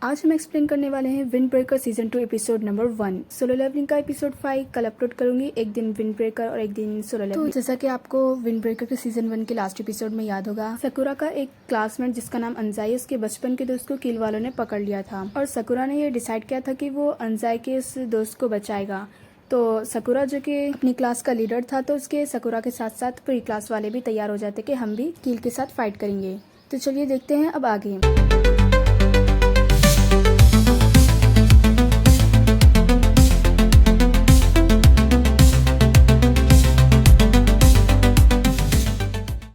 आज हम एक्सप्लेन करने वाले हैं Wind Breaker season 2 episode number 1 Solo Leveling का एपिसोड 5 कल अपलोड करूंगी। एक दिन विंड ब्रेकर और एक दिन सोलो लेवलिंग। तो जैसा कि आपको विंड ब्रेकर के सीजन 1 के लास्ट एपिसोड में याद होगा, सकुरा का एक क्लासमेट जिसका नाम अंजाई, उसके बचपन के दोस्त को किल वालों ने पकड़ लिया था और सकुरा ने ये डिसाइड किया था कि वो अंजाई के उस दोस्त को बचाएगा। तो सकुरा जो कि अपनी क्लास का लीडर था, तो उसके सकुरा के साथ साथ पूरी क्लास वाले भी तैयार हो जाते कि हम भी किल के साथ फाइट करेंगे। तो चलिए देखते हैं अब आगे।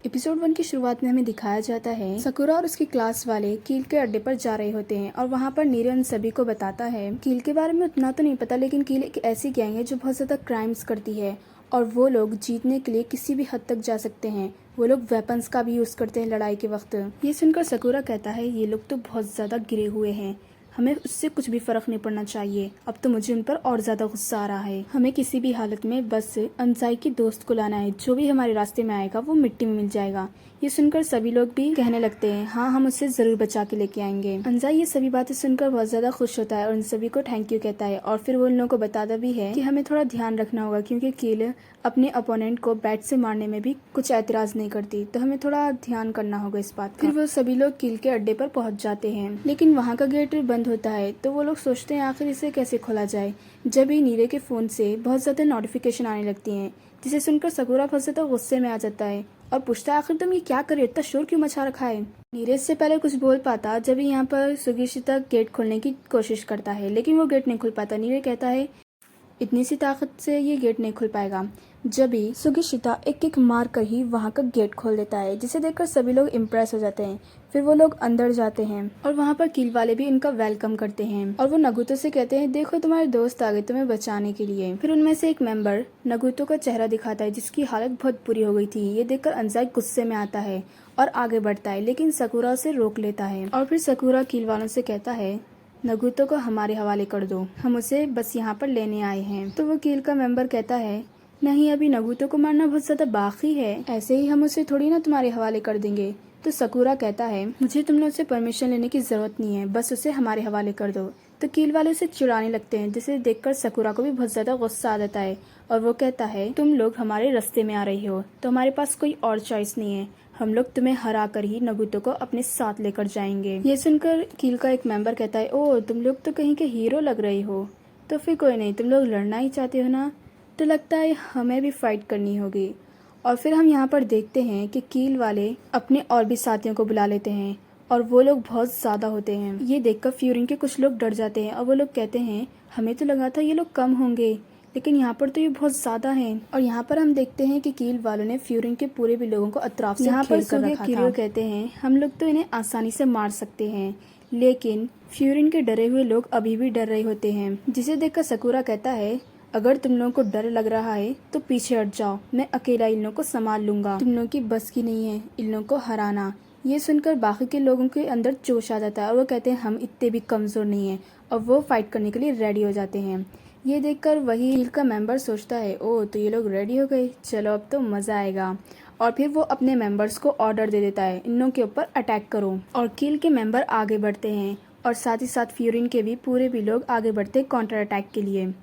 एपिसोड 1 की शुरुआत में हमें दिखाया जाता है सकुरा और उसकी क्लास वाले कील के अड्डे पर जा रहे होते हैं और वहाँ पर नीरे उन सभी को बताता है कील के बारे में उतना तो नहीं पता, लेकिन कील एक ऐसी गैंग है जो बहुत ज़्यादा क्राइम्स करती है और वो लोग जीतने के लिए किसी भी हद तक जा सकते हैं। वो लोग वेपन्स का भी यूज़ करते हैं लड़ाई के वक्त। ये सुनकर सकुरा कहता है ये लोग तो बहुत ज़्यादा गिरे हुए हैं, हमें उससे कुछ भी फर्क नहीं पड़ना चाहिए। अब तो मुझे उन पर और ज्यादा गुस्सा आ रहा है। हमें किसी भी हालत में बस अंजाई के दोस्त को लाना है, जो भी हमारे रास्ते में आएगा वो मिट्टी में मिल जाएगा। ये सुनकर सभी लोग भी कहने लगते हैं हाँ हम उससे जरूर बचा के लेके आएंगे। अंजाई ये सभी बातें सुनकर बहुत ज्यादा खुश होता है और उन सभी को थैंक यू कहता है और फिर वो उन लोगों को बताता भी है कि हमें थोड़ा ध्यान रखना होगा क्योंकि कील अपने अपोनेंट को बैट से मारने में भी कुछ एतराज नहीं करती, तो हमें थोड़ा ध्यान करना होगा इस बात का। फिर वो सभी लोग कील के अड्डे पर पहुंच जाते हैं, लेकिन वहाँ का गेट बंद होता है। तो वो लोग सोचते हैं आखिर इसे कैसे खोला जाए। जब ही नीरे के फोन से बहुत ज्यादा नोटिफिकेशन आने लगती हैं, जिसे सुनकर सकुरा बहुत ज्यादा गुस्से में आ जाता है और पूछता है आखिर तुम ये क्या कर रहे हो, इतना शोर क्यों मचा रखा है। नीरे इससे पहले कुछ बोल पाता जब यहाँ पर सुगिशिता गेट खोलने की कोशिश करता है, लेकिन वो गेट नहीं खुल पाता। नीरे कहता है इतनी सी ताकत से ये गेट नहीं खुल पाएगा। जब भी सुगिशिता एक किक मार कर ही वहाँ का गेट खोल देता है, जिसे देखकर सभी लोग इम्प्रेस हो जाते हैं। फिर वो लोग अंदर जाते हैं और वहाँ पर कील वाले भी इनका वेलकम करते हैं और वो नगुतो से कहते हैं देखो तुम्हारे दोस्त आ गए तुम्हें बचाने के लिए। फिर उनमें से एक मेंबर नगुतो का चेहरा दिखाता है जिसकी हालत बहुत बुरी हो गई थी। ये देखकर अंजाई गुस्से में आता है और आगे बढ़ता है, लेकिन सकुरा उसे रोक लेता है और फिर सकुरा कील वालों से कहता है नगुतो को हमारे हवाले कर दो, हम उसे बस यहाँ पर लेने आए हैं। तो वो कील का मेंबर कहता है नहीं, अभी नगुतो को मारना बहुत ज्यादा बाकी है, ऐसे ही हम उसे थोड़ी ना तुम्हारे हवाले कर देंगे। तो सकुरा कहता है मुझे तुम लोग से परमिशन लेने की जरूरत नहीं है, बस उसे हमारे हवाले कर दो। तो कील वाले उसे चिढ़ाने लगते हैं, जिसे देखकर सकुरा को भी बहुत ज्यादा गुस्सा आ जाता है और वो कहता है तुम लोग हमारे रास्ते में आ रही हो तो हमारे पास कोई और चॉइस नहीं है, हम लोग तुम्हें हरा कर ही नगुतो को अपने साथ लेकर जाएंगे। ये सुनकर कील का एक मेंबर कहता है ओ तुम लोग तो कहीं के हीरो लग रही हो, तो फिर कोई नहीं, तुम लोग लड़ना ही चाहते हो ना, तो लगता है हमें भी फाइट करनी होगी। और फिर हम यहाँ पर देखते हैं कि कील वाले अपने और भी साथियों को बुला लेते हैं और वो लोग बहुत ज्यादा होते हैं। ये देखकर फ्यूरिन के कुछ लोग डर जाते हैं और वो लोग कहते हैं हमें तो लगा था ये लोग कम होंगे, लेकिन यहाँ पर तो ये बहुत ज्यादा हैं। और यहाँ पर हम देखते हैं कि कील वालों ने फ्यूरिन के पूरे भी लोगों को अतराफ से यहाँ पर किरियो कहते हैं हम लोग तो इन्हें आसानी से मार सकते हैं, लेकिन फ्यूरिन के डरे हुए लोग अभी भी डर रहे होते हैं। जिसे देखकर सकुरा कहता है अगर तुम लोगों को डर लग रहा है तो पीछे हट जाओ, मैं अकेला इन लोगों को संभाल लूंगा, तुम लोगों की बस की नहीं है इन लोगों को हराना। ये सुनकर बाकी के लोगों के अंदर जोश आ जाता है और वो कहते हैं हम इतने भी कमजोर नहीं है और वो फाइट करने के लिए रेडी हो जाते हैं। ये देखकर वही कील का मेंबर सोचता है ओ तो ये लोग रेडी हो गए, चलो अब तो मजा आएगा। और फिर वो अपने मेंबर्स को ऑर्डर दे देता है इन लोगों के ऊपर अटैक करो। और कील के मेंबर आगे बढ़ते हैं और साथ ही साथ फ्यूरिन के भी पूरे भी लोग आगे बढ़ते हैं काउंटर अटैक के लिए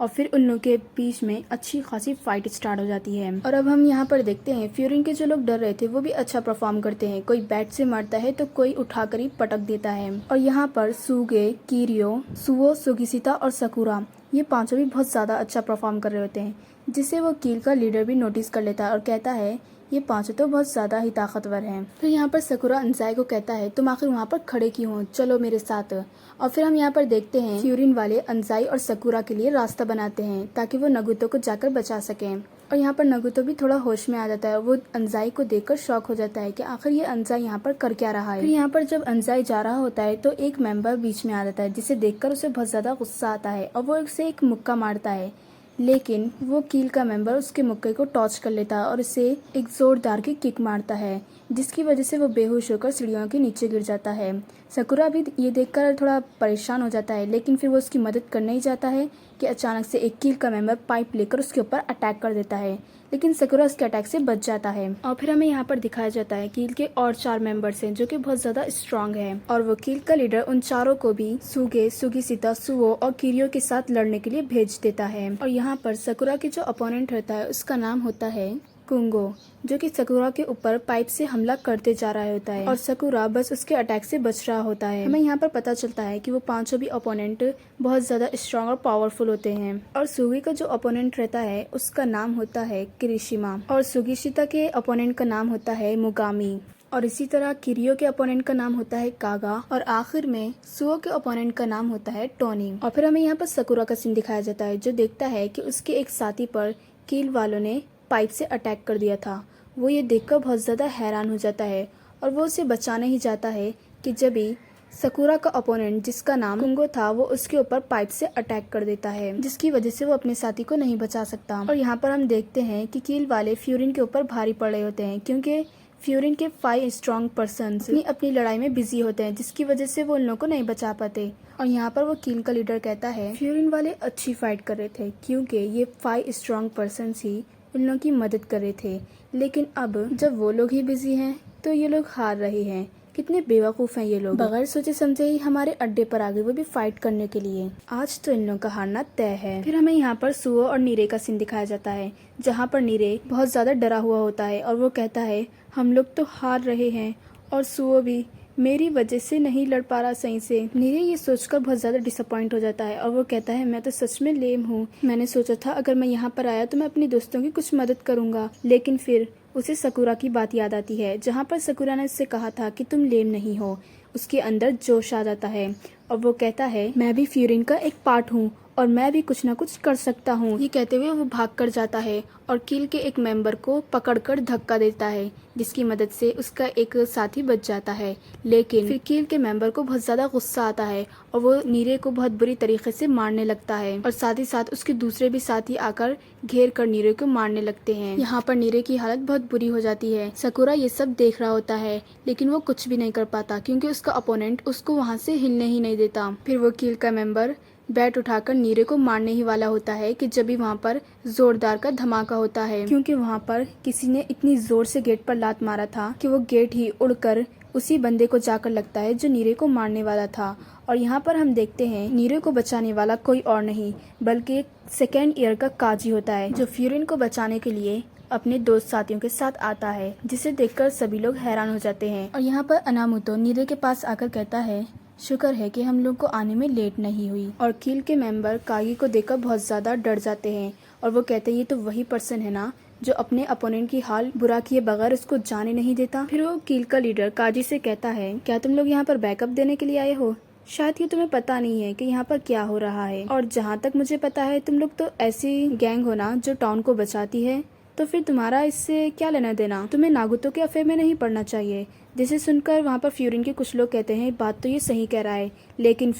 और फिर उन लोगों के बीच में अच्छी खासी फाइट स्टार्ट हो जाती है। और अब हम यहाँ पर देखते हैं फ्यूरिन के जो लोग डर रहे थे वो भी अच्छा परफॉर्म करते हैं, कोई बैट से मारता है तो कोई उठाकर ही पटक देता है। और यहाँ पर सुगे, किरियो, सुओ, सुगिशिता और सकुरा ये पांचों भी बहुत ज्यादा अच्छा परफॉर्म कर रहे होते हैं, जिसे वो कील का लीडर भी नोटिस कर लेता है और कहता है ये पांचों तो बहुत ज्यादा ही ताकतवर हैं। फिर यहाँ पर सकुरा अंजाई को कहता है तुम आखिर वहाँ पर खड़े क्यों हो, चलो मेरे साथ। और फिर हम यहाँ पर देखते हैं फ्यूरिन वाले अंजाई और सकुरा के लिए रास्ता बनाते हैं ताकि वो नगुतो को जाकर बचा सकें। और यहाँ पर नगुतो भी थोड़ा होश में आ जाता है, वो अंजाई को देखकर शॉक हो जाता है कि आखिर ये अंजाई यहाँ पर कर क्या रहा है। फिर यहाँ पर जब अंजाई जा रहा होता है तो एक मेंबर बीच में आ जाता है, जिसे देखकर उसे बहुत ज्यादा गुस्सा आता है और वो उसे एक मुक्का मारता है, लेकिन वो कील का मेंबर उसके मुक्के को टॉच कर लेता है और उसे एक जोरदार की किक मारता है, जिसकी वजह से वो बेहोश होकर सीढ़ियों के नीचे गिर जाता है। सकुरा भी ये देखकर थोड़ा परेशान हो जाता है, लेकिन फिर वो उसकी मदद करने ही जाता है कि अचानक से एक कील का मेंबर पाइप लेकर उसके ऊपर अटैक कर देता है, लेकिन सकुरा उसके अटैक से बच जाता है। और फिर हमें यहाँ पर दिखाया जाता है कील के और 4 मेंबर्स हैं जो कि बहुत ज्यादा स्ट्रांग है, और वो कील का लीडर उन चारों को भी सुगे, सुगीसिता, सुओ और किरियो के साथ लड़ने के लिए भेज देता है। और यहाँ पर सकुरा के जो अपोनेंट रहता है उसका नाम होता है कुंगो, जो कि सकुरा के ऊपर पाइप से हमला करते जा रहा होता है और सकुरा बस उसके अटैक से बच रहा होता है। हमें यहाँ पर पता चलता है कि वो पांचों भी ओपोनेंट बहुत ज्यादा स्ट्रांग और पावरफुल होते हैं। और सुगी का जो ओपोनेंट रहता है उसका नाम होता है किरिशिमा, और सुगीशिता के ओपोनेंट का नाम होता है मुगामी, और इसी तरह किरियो के ओपोनेंट का नाम होता है कागा, और आखिर में सुओ के ओपोनेंट का नाम होता है टोनी। और फिर हमें यहाँ पर सकुरा का सीन दिखाया जाता है जो देखता है कि उसके एक साथी पर कील वालों ने पाइप से अटैक कर दिया था। वो ये देखकर बहुत ज़्यादा हैरान हो जाता है और वो उसे बचाने ही जाता है कि जब भी सकुरा का ओपोनेंट जिसका नाम कुंगो था वो उसके ऊपर पाइप से अटैक कर देता है, जिसकी वजह से वो अपने साथी को नहीं बचा सकता। और यहाँ पर हम देखते हैं कि कील वाले फ्यूरिन के ऊपर भारी पड़ रहे होते हैं क्योंकि फ्यूरिन के 5 स्ट्रॉन्ग पर्सन्स अपनी लड़ाई में बिजी होते हैं, जिसकी वजह से वो उन लोगों को नहीं बचा पाते। और यहाँ पर वो कील का लीडर कहता है फ्यूरिन वाले अच्छी फाइट कर रहे थे क्योंकि ये 5 स्ट्रॉन्ग पर्सन्स ही उन लोगों की मदद कर रहे थे, लेकिन अब जब वो लोग ही बिजी हैं तो ये लोग हार रहे हैं। कितने बेवकूफ हैं ये लोग, बगैर सोचे समझे ही हमारे अड्डे पर आ गए, वो भी फाइट करने के लिए। आज तो इन लोगों का हारना तय है। फिर हमें यहाँ पर सुओ और नीरे का सीन दिखाया जाता है जहाँ पर नीरे बहुत ज्यादा डरा हुआ होता है और वो कहता है हम लोग तो हार रहे हैं और सुओ भी मेरी वजह से नहीं लड़ पा रहा सही से। नीरे ये सोचकर बहुत ज्यादा डिसअपॉइंट हो जाता है और वो कहता है मैं तो सच में लेम हूँ। मैंने सोचा था अगर मैं यहाँ पर आया तो मैं अपने दोस्तों की कुछ मदद करूंगा, लेकिन फिर उसे सकुरा की बात याद आती है जहाँ पर सकुरा ने उससे कहा था कि तुम लेम नहीं हो। उसके अंदर जोश आ जाता है और वो कहता है मैं भी फ्यूरिन का एक पार्ट हूँ और मैं भी कुछ ना कुछ कर सकता हूँ। ये कहते हुए वो भाग कर जाता है और कील के एक मेंबर को पकड़कर धक्का देता है, जिसकी मदद से उसका एक साथी बच जाता है। लेकिन फिर कील के मेंबर को बहुत ज्यादा गुस्सा आता है और वो नीरे को बहुत बुरी तरीके से मारने लगता है और साथ ही साथ उसके दूसरे भी साथी आकर घेर कर नीरे को मारने लगते हैं। यहाँ पर नीरे की हालत बहुत बुरी हो जाती है। सकुरा ये सब देख रहा होता है लेकिन वो कुछ भी नहीं कर पाता क्योंकि उसका अपोनेंट उसको वहाँ से हिलने ही नहीं देता। फिर वो कील का मेंबर बैट उठाकर नीरे को मारने ही वाला होता है कि जब भी वहाँ पर जोरदार का धमाका होता है, क्योंकि वहाँ पर किसी ने इतनी जोर से गेट पर लात मारा था कि वो गेट ही उड़कर उसी बंदे को जाकर लगता है जो नीरे को मारने वाला था। और यहाँ पर हम देखते हैं नीरे को बचाने वाला कोई और नहीं बल्कि एक सेकेंड ईयर का काजी होता है जो फ्यूरिन को बचाने के लिए अपने दोस्त साथियों के साथ आता है, जिसे देखकर सभी लोग हैरान हो जाते हैं। और यहाँ पर अनामुतो नीरे के पास आकर कहता है शुक्र है कि हम लोग को आने में लेट नहीं हुई। और कील के मेंबर कागी को देखकर बहुत ज्यादा डर जाते हैं और वो कहते हैं ये तो वही पर्सन है ना जो अपने अपोनेंट की हाल बुरा किए बगैर उसको जाने नहीं देता। फिर वो कील का लीडर काजी से कहता है क्या तुम लोग यहाँ पर बैकअप देने के लिए आए हो? शायद ये तुम्हें पता नहीं है कि यहाँ पर क्या हो रहा है, और जहाँ तक मुझे पता है तुम लोग तो ऐसी गैंग हो ना जो टाउन को बचाती है, तो फिर तुम्हारा इससे क्या लेना देना? तुम्हें नागुतो के अफेयर में नहीं पड़ना चाहिए। जिसे सुनकर वहाँ पर फ्यूरिन के कुछ लोग कहते हैं बात तो ये सही कह रहा है, लेकिन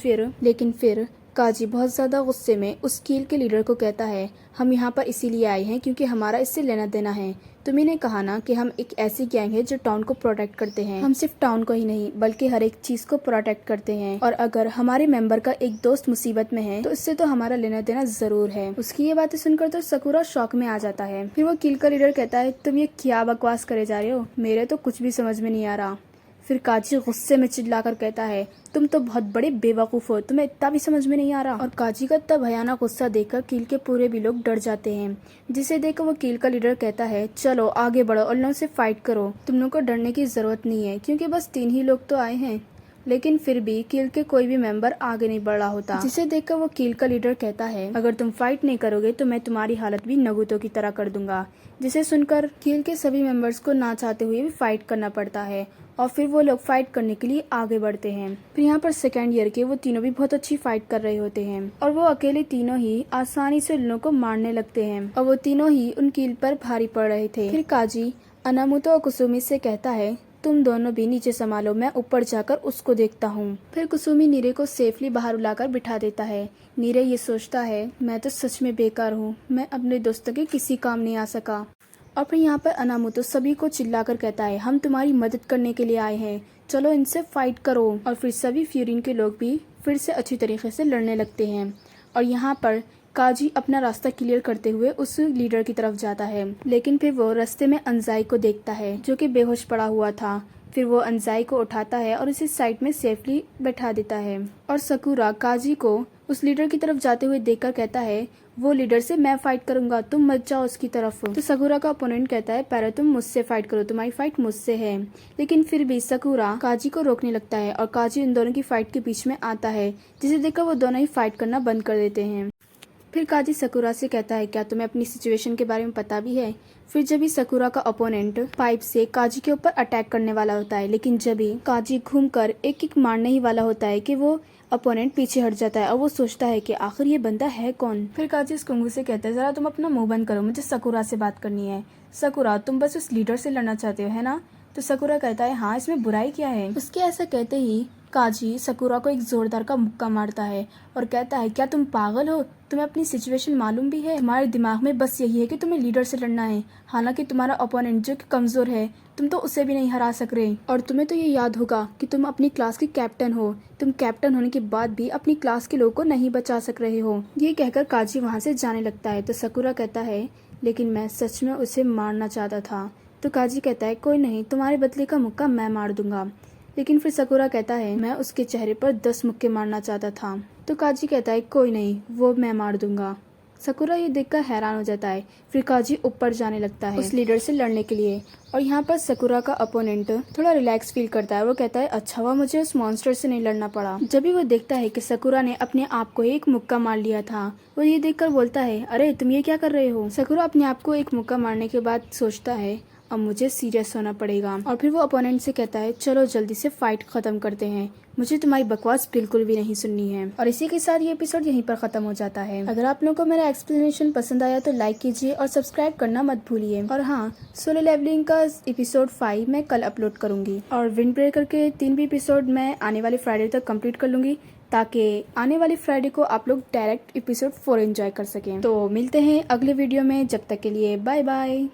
फिर काजी बहुत ज्यादा गुस्से में उस कील के लीडर को कहता है हम यहाँ पर इसीलिए आए हैं क्योंकि हमारा इससे लेना देना है। तुम्ही ने कहा ना कि हम एक ऐसी गैंग है जो टाउन को प्रोटेक्ट करते हैं। हम सिर्फ टाउन को ही नहीं बल्कि हर एक चीज को प्रोटेक्ट करते हैं, और अगर हमारे मेंबर का एक दोस्त मुसीबत में है तो इससे तो हमारा लेना देना जरूर है। उसकी ये बातें सुनकर तो सकुरा शॉक में आ जाता है। फिर वो कील का लीडर कहता है तुम ये क्या बकवास करे जा रहे हो, मेरे तो कुछ भी समझ में नहीं आ रहा। फिर काजी गुस्से में चिल्लाकर कहता है तुम तो बहुत बड़े बेवकूफ हो, तुम्हें इतना भी समझ में नहीं आ रहा। और काजी का इतना भयानक गुस्सा देखकर कील के पूरे भी लोग डर जाते हैं, जिसे देखकर वो कील का लीडर कहता है चलो आगे बढ़ो और लोगों से फाइट करो। तुम लोग को डरने की जरूरत नहीं है क्योंकि बस 3 ही लोग तो आए हैं। लेकिन फिर भी कील के कोई भी मेंबर आगे नहीं बढ़ रहा होता, जिसे देखकर वो कील का लीडर कहता है अगर तुम फाइट नहीं करोगे तो मैं तुम्हारी हालत भी नगुतो की तरह कर दूंगा। जिसे सुनकर कील के सभी मेंबर्स को ना चाहते हुए भी फाइट करना पड़ता है और फिर वो लोग फाइट करने के लिए आगे बढ़ते हैं। फिर यहाँ पर सेकेंड ईयर के वो तीनों भी बहुत अच्छी फाइट कर रहे होते हैं और वो अकेले तीनों ही आसानी से उन लोगों को मारने लगते हैं और वो तीनों ही उन कील पर भारी पड़ रहे थे। फिर काजी अनामुतो और कुसुमी से कहता है तुम दोनों भी नीचे संभालो, मैं ऊपर जाकर उसको देखता हूँ। फिर कुसुमी नीरे को सेफली बाहर उलाकर बिठा देता है। नीरे ये सोचता है मैं तो सच में बेकार हूँ, मैं अपने दोस्तों के किसी काम नहीं आ सका। और फिर यहाँ पर अनामुतो सभी को चिल्लाकर कहता है हम तुम्हारी मदद करने के लिए आए हैं, चलो इनसे फाइट करो। और फिर सभी फ्यूरिन के लोग भी फिर से अच्छी तरीके से लड़ने लगते हैं। और यहाँ पर काजी अपना रास्ता क्लियर करते हुए उस लीडर की तरफ जाता है, लेकिन फिर वो रास्ते में अंजाई को देखता है जो कि बेहोश पड़ा हुआ था। फिर वो अंजाई को उठाता है और उसे साइड में सेफली बैठा देता है। और सकुरा काजी को उस लीडर की तरफ जाते हुए देखकर कहता है, वो लीडर से मैं फाइट करूंगा, तुम मत जाओ उसकी तरफ। तो सकुरा का ओपोनेंट कहता है, पहले तुम मुझसे फाइट करो, तुम्हारी फाइट मुझसे है। लेकिन फिर भी सकुरा काजी को रोकने लगता है और काजी उन दोनों की फाइट के बीच में आता है, जिसे देखकर वो दोनों ही फाइट करना बंद कर देते हैं। फिर काजी सकुरा से कहता है, क्या तुम्हें अपनी सिचुएशन के बारे में पता भी है। फिर जब भी सकुरा का ओपोनेंट पाइप से काजी के ऊपर अटैक करने वाला होता है, लेकिन जब भी काजी घूमकर एक किक मारने ही वाला होता है कि वो ओपोनेंट पीछे हट जाता है और वो सोचता है कि आखिर ये बंदा है कौन। फिर काजी उस कुंगू से कहता है, जरा तुम अपना मुंह बंद करो, मुझे सकुरा से बात करनी है। सकुरा, तुम बस उस लीडर से लड़ना चाहते हो, है ना। तो सकुरा कहता है, हाँ, इसमें बुराई क्या है। उसके ऐसा कहते ही काजी सकुरा को एक जोरदार का मुक्का मारता है और कहता है, क्या तुम पागल हो, तुम्हें अपनी सिचुएशन मालूम भी है। तुम्हारे दिमाग में बस यही है कि तुम्हें लीडर से लड़ना है, हालांकि तुम्हारा ओपोनेंट जो कि कमजोर है, तुम तो उसे भी नहीं हरा सक रहे। और तुम्हें तो ये याद होगा कि तुम अपनी क्लास के कैप्टन हो, तुम कैप्टन होने के बाद भी अपनी क्लास के लोगों को नहीं बचा सक रहे हो। ये कहकर काजी वहाँ से जाने लगता है। तो सकुरा कहता है, लेकिन मैं सच में उसे मारना चाहता था। तो काजी कहता है, कोई नहीं, तुम्हारे बदले का मुक्का मैं मार दूंगा। लेकिन फिर सकुरा कहता है, मैं उसके चेहरे पर 10 मुक्के मारना चाहता था। तो काजी कहता है, कोई नहीं, वो मैं मार दूंगा। सकुरा ये देखकर हैरान हो जाता है। फिर काजी ऊपर जाने लगता है उस लीडर से लड़ने के लिए। और यहाँ पर सकुरा का अपोनेंट थोड़ा रिलैक्स फील करता है। वो कहता है, अच्छा हुआ मुझे उस मॉन्स्टर से नहीं लड़ना पड़ा। जब भी वो देखता है कि सकुरा ने अपने आप को एक मुक्का मार लिया था, वो ये देखकर बोलता है, अरे तुम ये क्या कर रहे हो। सकुरा अपने आप को एक मुक्का मारने के बाद सोचता है, अब मुझे सीरियस होना पड़ेगा। और फिर वो अपोनेंट से कहता है, चलो जल्दी से फाइट खत्म करते हैं, मुझे तुम्हारी बकवास बिल्कुल भी नहीं सुननी है। और इसी के साथ ये एपिसोड यहीं पर खत्म हो जाता है। अगर आप लोगों को मेरा एक्सप्लेनेशन पसंद आया तो लाइक कीजिए और सब्सक्राइब करना मत भूलिए। और हाँ, सोलो लेवलिंग का एपिसोड 5 मैं कल अपलोड करूंगी और विंड ब्रेकर के 3 भी एपिसोड मैं आने वाले फ्राइडे तक कंप्लीट कर लूंगी, ताकि आने वाले फ्राइडे को आप लोग डायरेक्ट एपिसोड 4 एंजॉय कर सकें। तो मिलते हैं अगले वीडियो में, जब तक के लिए बाय बाय।